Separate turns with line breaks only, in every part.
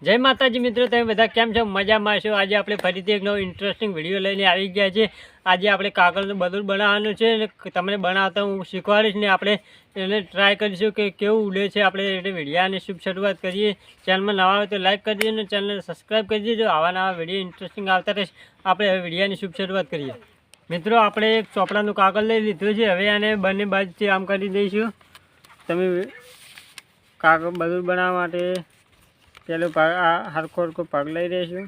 જય માતાજી મિત્રો, તમે બધા કેમ છો? મજામાં છો? આજે આપણે ફરીથી એક નવો ઇન્ટરેસ્ટિંગ વિડીયો લઈને આવી ગયા છે। આજે આપણે કાગળનું બધું બનાવવાનું છે અને તમને બનાવતા હું શીખવાડીશ ને આપણે એને ટ્રાય કરીશું કે કેવું ઉડે છે। આપણે એટલે વિડીયાની શુભ શરૂઆત કરીએ। ચેનલમાં નવા હોય તો લાઈક કરી દેજો અને ચેનલને સબસ્ક્રાઈબ કરી દેજો। આવા નવા વિડીયો ઇન્ટરેસ્ટિંગ આવતા રહેશે। આપણે હવે વિડીયાની શુભ શરૂઆત કરીએ। મિત્રો, આપણે એક ચોપડાનું કાગળ લઈ લીધું છે। હવે આને બંને બાજુથી આમ કરી દઈશું। તમે કાગળ બધું બનાવવા માટે પેલો ભાગ આ હરખો હરખો ભાગ લઈ રહીશું।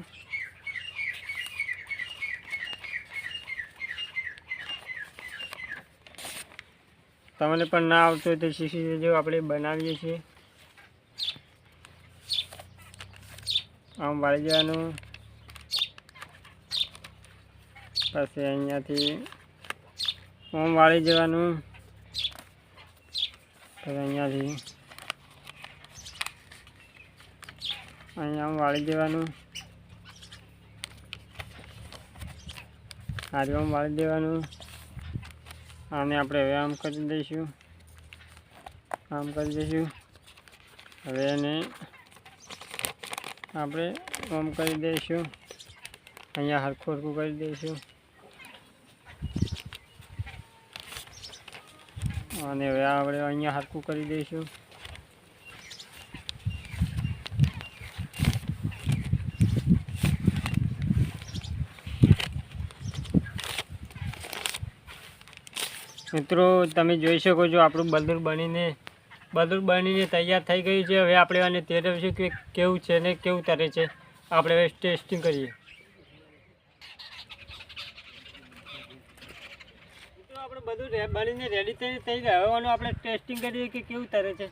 તમને પણ ના આવતું હોય તો શીખી જજો। આપણે બનાવીએ છીએ આમ વાળી જવાનું, પછી અહીંયાથી આમ વાળી જવાનું, પછી અહીંયાથી અહીંયા આમ વાળી દેવાનું, આમ વાળી દેવાનું। આને આપણે હવે આમ કરી દઈશું, આમ કરી દઈશું। હવે એને આપણે આમ કરી દઈશું, અહીંયા હરખું હરખું કરી દઈશું અને હવે આપણે અહીંયા હરખું કરી દઈશું। મિત્રો, તમે જોઈ શકો છો આપણું બલૂન બનીને તૈયાર થઈ ગયું છે। હવે આપણે આને તેરવીશું કે કેવું છે ને કેવું તરે છે। આપણે હવે ટેસ્ટિંગ કરીએ। મિત્રો, આપણે બધું બનીને રેડી થઈ ગયું। હવે આપણે ટેસ્ટિંગ કરીએ કે કેવું તરે છે।